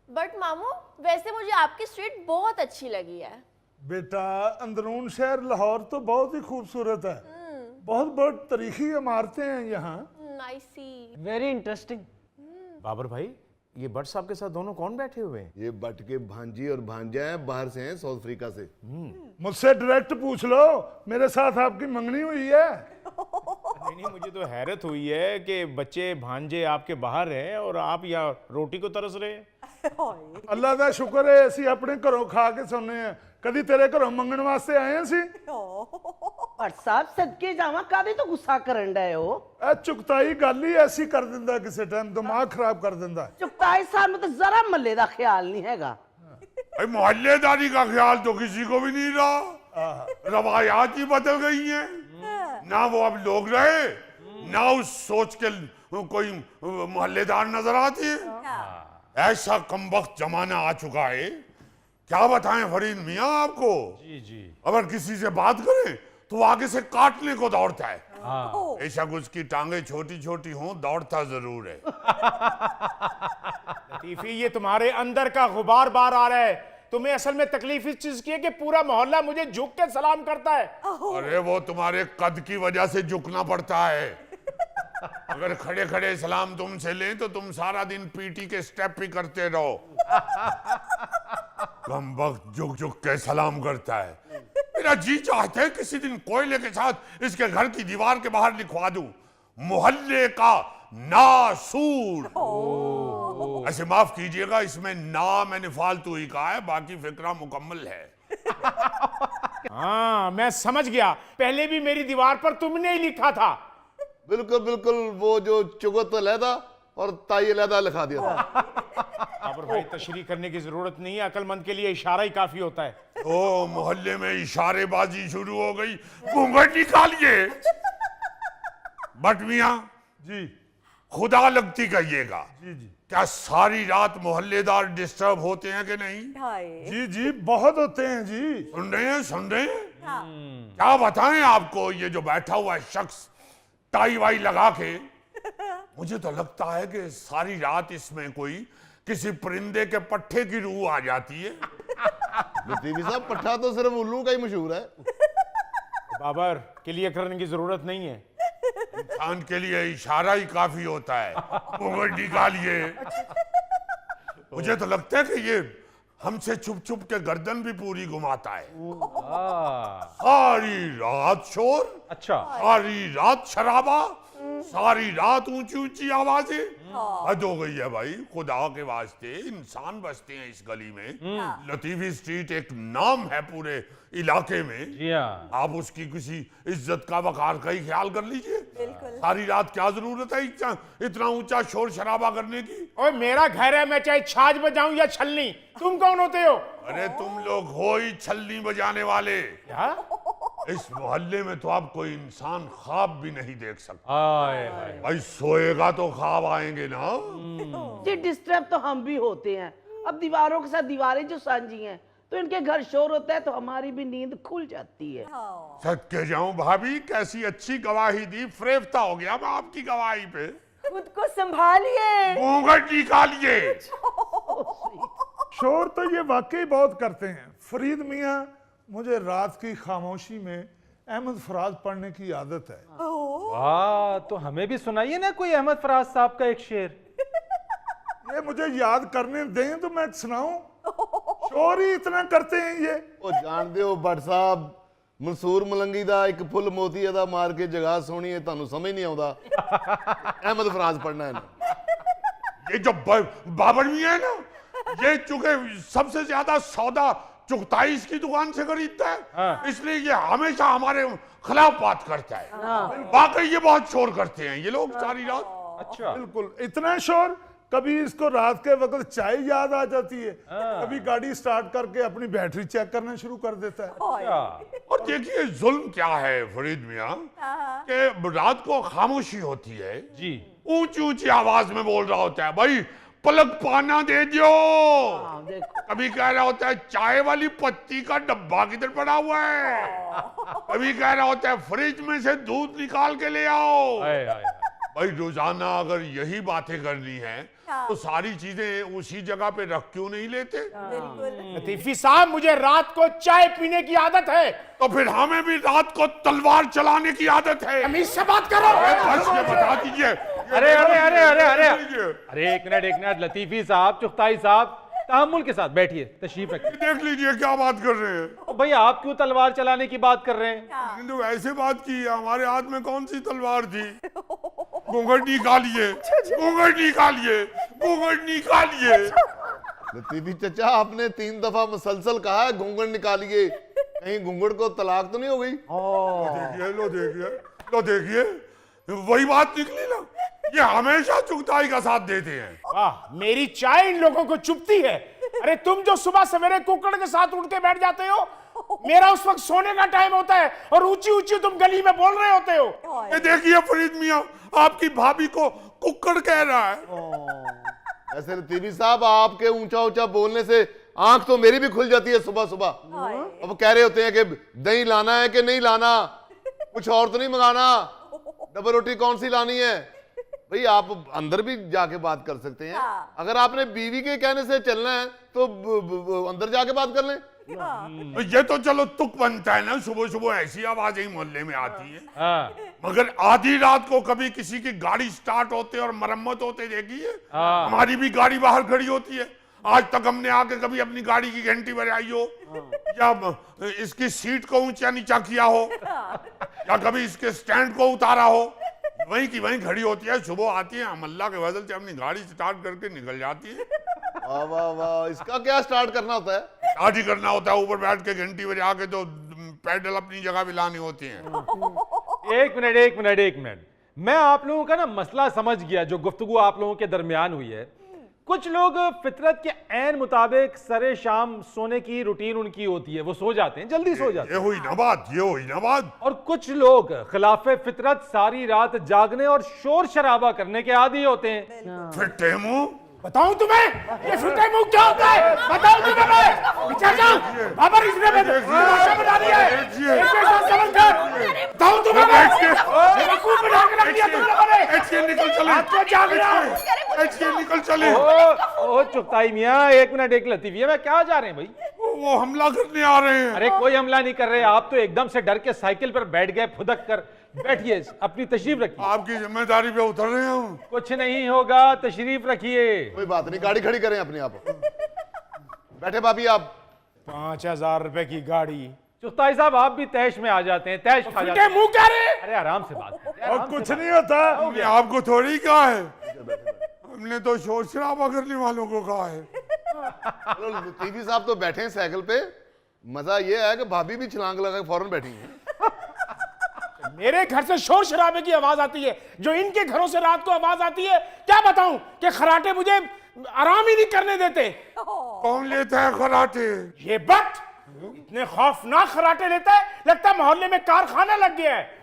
But मामू वैसे मुझे आपकी स्ट्रीट बहुत अच्छी लगी है। बेटा अंदरून शहर लाहौर तो बहुत ही खूबसूरत है। बहुत बहुत तारीखी इमारतें हैं यहाँ। I see. Very interesting. Babar भाई, ये बट साहब के साथ दोनों कौन बैठे हुए हैं? ये बट के भांजी और भांजा है, बाहर से हैं, साउथ अफ्रीका से। मुझसे डायरेक्ट पूछ लो, मेरे साथ आपकी मंगनी हुई है। नहीं, मुझे तो हैरत हुई है कि बच्चे भांजे आपके बाहर हैं और आप यहाँ रोटी को तरस रहे हैं। अल्लाह का शुक्र है ਅਸੀਂ ਆਪਣੇ ਘਰੋਂ ਖਾ ਕੇ ਸੌਂਦੇ ਆ। ਕਦੀ ਤੇਰੇ ਘਰੋਂ ਮੰਗਣ ਵਾਸਤੇ ਆਏ ਹਾਂ ਅਸੀਂ। ਪਰ ਸਾਹਿਬ ਸਦਕੇ ਜਾਵਾਂ, ਕਾਹਦੇ ਤੋਂ ਗੁੱਸਾ ਕਰਨ ਡਏ ਹੋ? ਇਹ ਚੁਗਤਾਈ ਗੱਲ ਹੀ ਐਸੀ ਕਰ ਦਿੰਦਾ ਕਿਸੇ ਟਾਈਮ, ਦਿਮਾਗ ਖਰਾਬ ਕਰ ਦਿੰਦਾ। ਚੁਗਤਾਈ ਸਾਨੂੰ ਤਾਂ ਜ਼ਰਾ ਮੱਲੇ ਦਾ ਖਿਆਲ ਨਹੀਂ ਹੈਗਾ। भाई मोहल्लेदारी का ख्याल तो किसी को भी नहीं रहा। रवायात ही बदल गई हैं। ना वो अब लोग रहे, ना उस सोच के कोई मोहल्लेदार नजर आती है। ऐसा कमबख्त जमाना आ चुका है, क्या बताएं फरीद मियाँ आपको। जी। अगर किसी से बात करें तो आगे से काटने को दौड़ता है। बेशक उसकी टांगे छोटी छोटी हों, दौड़ता जरूर है। लतीफी, ये तुम्हारे अंदर का गुबार बार आ रहा है। तुम्हें असल में तकलीफ इस चीज की है कि पूरा मोहल्ला मुझे झुक के सलाम करता है। अरे वो तुम्हारे कद की वजह से झुकना पड़ता है। अगर खड़े खड़े सलाम तुमसे लें तो तुम सारा दिन पीटी के स्टेप ही करते रहो। कम वक्त झुक झुक के सलाम करता है। मेरा जी चाहता है किसी दिन कोयले के साथ इसके घर की दीवार के बाहर लिखवा दूं, मोहल्ले का नासूर। ऐसे माफ कीजिएगा, इसमें ना मैंने फालतू ही कहा है, बाकी फिक्रा मुकम्मल है। हाँ, मैं समझ गया। पहले भी मेरी दीवार पर तुमने ही लिखा था। बिल्कुल बिल्कुल, वो जो चुगत लहदा और ताई लहदा लिखा दिया था। बाबर भाई, तशरीह करने की जरूरत नहीं है, अक्लमंद के लिए इशारा ही काफी होता है। ओ मोहल्ले में इशारेबाजी शुरू हो गई, घूंघट निकालिए। बट मियां जी खुदा लगती कहिएगा, जी जी क्या सारी रात मोहल्लेदार डिस्टर्ब होते हैं कि नहीं? जी जी बहुत होते हैं जी। सुन रहे हैं, सुन रहे हैं? क्या बताएं आपको, ये जो बैठा हुआ है शख्स टाई वाई लगा के, मुझे तो लगता है कि सारी रात इसमें कोई किसी परिंदे के पट्टे की रूह आ जाती है। लतीफी साहब, पट्टा तो सिर्फ उल्लू का ही मशहूर है। बाबर, क्लियर करने की जरूरत नहीं है। इंसान के लिए इशारा ही काफी होता है। घूंघट निकालिए। मुझे तो लगता है कि ये हमसे छुप छुप के गर्दन भी पूरी घुमाता है। सारी रात शोर, अच्छा। सारी रात शराबा, सारी रात ऊंची ऊंची आवाजें। हद हो गई है भाई, खुदा के वास्ते। इंसान बसते हैं इस गली में। लतीफी स्ट्रीट एक नाम है पूरे इलाके में। जी हाँ। आप उसकी किसी इज्जत का वकार का ही ख्याल कर लीजिए। सारी रात क्या जरूरत है इतना ऊंचा शोर शराबा करने की। और मेरा घर है, मैं चाहे छाछ बजाऊं या छलनी। तुम कौन होते हो? अरे तुम लोग हो ही छलनी बजाने वाले। क्या? इस मोहल्ले में तो आप कोई इंसान ख्वाब भी नहीं देख सकता। हाय। भाई सोएगा तो ख्वाब आएंगे ना। जी डिस्टर्ब तो हम भी होते हैं। अब दीवारों के साथ दीवारें जो सांझी हैं, तो इनके घर शोर होता है तो हमारी भी नींद खुल जाती है। सदके जाऊं भाभी, कैसी अच्छी गवाही दी। फरेफ्ता हो गया मैं आपकी गवाही पे। खुद को संभालिए। घूंघट निकालिए। शोर तो ये वाकई बहुत करते हैं। फरीद मियाँ, मुझे रात की खामोशी में अहमद फराज पढ़ने की आदत है। वाह, तो हमें भी सुनाइए ना कोई अहमद फराज साहब का एक शेर। ये मुझे याद करने दें तो मैं सुनाऊं। शोर ही इतना करते हैं ये। ਉਹ ਜਾਣਦੇ ਹੋ ਭੱਟ ਸਾਹਿਬ, ਮਨਸੂਰ ਮਲੰਗੀ ਦਾ ਇੱਕ ਫੁੱਲ ਮੋਤੀ ਇਹਦਾ ਮਾਰ ਕੇ ਜਗ੍ਹਾ ਸੋਹਣੀ ਹੈ, ਤੁਹਾਨੂੰ ਸਮਝ नहीं ਆਉਂਦਾ। अहमद फराज पढ़ना है ना। ये जो बाबर मियां है ना, ये चूंकि सबसे ज्यादा सौदा चुगताई इसकी दुकान से खरीदता है, इसलिए ये हमेशा हमारे खिलाफ बात करता है। वाकई ये बहुत शोर करते हैं ये लोग सारी रात। अच्छा। बिल्कुल इतना शोर, कभी इसको रात के वक्त चाय याद आ जाती है, कभी गाड़ी स्टार्ट करके अपनी बैटरी चेक करना शुरू कर देता है। और देखिए जुल्म क्या है फरीद मियां, कि रात को खामोशी होती है जी। ऊंची ऊंची आवाज में बोल रहा होता है, भाई पलक पाना दे दियो। कभी कह रहा होता है चाय वाली पत्ती का डब्बा किधर पड़ा हुआ है। कभी कह रहा होता है फ्रिज में से दूध निकाल के ले आओ। भाई रोजाना अगर यही बातें करनी है तो सारी चीजें उसी जगह पे रख क्यों नहीं लेते? लतीफी साहब, मुझे रात को चाय पीने की आदत है। तो फिर हमें भी रात को तलवार चलाने की आदत है। तमीज से बात करो। बस ये बता दीजिए। अरे अरे अरे अरे अरे अरे एक मिनट लतीफी साहब, चुगताई साहब, तहम्मुल के साथ बैठिए, तशरीफ रखिए। देख लीजिए क्या बात कर रहे हैं। तो भाई आप क्यों तलवार चलाने की बात कर रहे हैं? तो ऐसे बात की है, हमारे हाथ में कौन सी तलवार थी? घूंघट निकालिए, घूंघट निकालिए, घूंघट निकालिए। लतीफी चचा, आपने 3 दफा मुसलसल कहा है घूंघट निकालिए, कहीं घूंघट को तलाक तो नहीं हो गई? देखिए, लो देखिए, लो देखिए, वही बात निकली ना। ये हमेशा चुगताई का साथ देते हैं। वाह, मेरी चाय इन लोगों को चुभती है। अरे तुम जो सुबह सवेरे कुकड़ के साथ उठ के बैठ जाते हो, मेरा उस वक्त सोने का टाइम होता है और ऊंची ऊंची तुम गली में बोल रहे होते हो। ये देखिए फरीद मियां, आपकी भाभी को कुक्कड़ कह रहा है। ऐसे लतीफी साहब, आपके ऊंचा ऊंचा बोलने से आंख तो मेरी भी खुल जाती है सुबह सुबह। अब कह रहे होते हैं कि दही लाना है कि नहीं लाना, कुछ और तो नहीं मंगाना, डबल रोटी कौन सी लानी है। भाई आप अंदर भी जाके बात कर सकते हैं। अगर आपने बीवी के कहने से चलना है तो अंदर जाके बात कर लें। तो ये तो चलो तुक बनता है ना, सुबह सुबह ऐसी आवाजें ही मोहल्ले में आती है। हाँ, मगर आधी रात को कभी किसी की गाड़ी स्टार्ट होते और मरम्मत होते देखिए। हमारी भी गाड़ी बाहर खड़ी होती है। आज तक हमने आके कभी अपनी गाड़ी की घंटी बजाई हो, या इसकी सीट को ऊंचा नीचा किया हो, या कभी इसके स्टैंड को उतारा हो, वहीं की वहीं खड़ी होती है। सुबह आती है, हम अल्लाह के फजल से अपनी गाड़ी स्टार्ट करके निकल जाती है। वाह वाह वाह, इसका क्या स्टार्ट करना होता है? स्टार्ट ही करना होता है, ऊपर बैठ के घंटी बजा के तो पैडल अपनी जगह भी लानी होती है। एक मिनट, मैं आप लोगों का ना मसला समझ गया जो गुफ्तगू आप लोगों के दरमियान हुई है। कुछ लोग फितरत के ऐन मुताबिक सरे शाम सोने की रूटीन उनकी होती है, वो सो जाते हैं, जल्दी सो जाते हैं। ये हुई ना बात, ये हुई ना बात। और कुछ लोग खिलाफे फितरत सारी रात जागने और शोर शराबा करने के आदी होते हैं। फिट्टे मुंह, बताऊं तुम्हें ये फिटे मुंह क्या होता है? बताऊं तुम्हें मैं? विचार जाओ, बाबर इसने तमाशा बना दिया है। इसके साथ समझ कर बताऊं तुम्हें मैं? बेवकूफ बना के रख दिया तुम लोगों ने। निकल चले, रात को जाग रहा हूं। निकल चले। ओ चुगताई मियां, एक मिनट, एक लतीफिया में क्या जा रहे हैं भाई? वो हमला करने आ रहे हैं। अरे कोई हमला नहीं कर रहे, आप तो एकदम से डर के साइकिल पर बैठ गए फुदक कर। बैठिए, अपनी तशरीफ रखिए। आपकी जिम्मेदारी पे उतर रहे हैं। कुछ नहीं होगा, तशरीफ रखिए। कोई बात नहीं, गाड़ी खड़ी करें अपने आप। बैठे भाभी आप। 5000 रुपए की गाड़ी। चुगताई साहब, आप भी तैश में आ जाते हैं, तैश खा जाते फिटे हैं। मुंह क्या रे? अरे आराम से बात करते हैं, और आराम से कुछ बात। नहीं होता। हमने आपको थोड़ी कहा है, हमने तो शोर शराबा करने वालों को कहा है। चलो लतीफी साहब तो बैठे हैं साइकिल पे। मजा ये है कि भाभी भी छलांग लगा के फौरन बैठी हैं। मेरे घर से शोर शराबे की आवाज आती है, जो इनके घरों से रात को आवाज आती है, क्या बताऊं कि खराटे मुझे आराम ही नहीं करने देते। कौन लेता है खराटे? ये बट इतने खौफनाक खराटे लेता है, लगता है मोहल्ले में कारखाना लग गया है।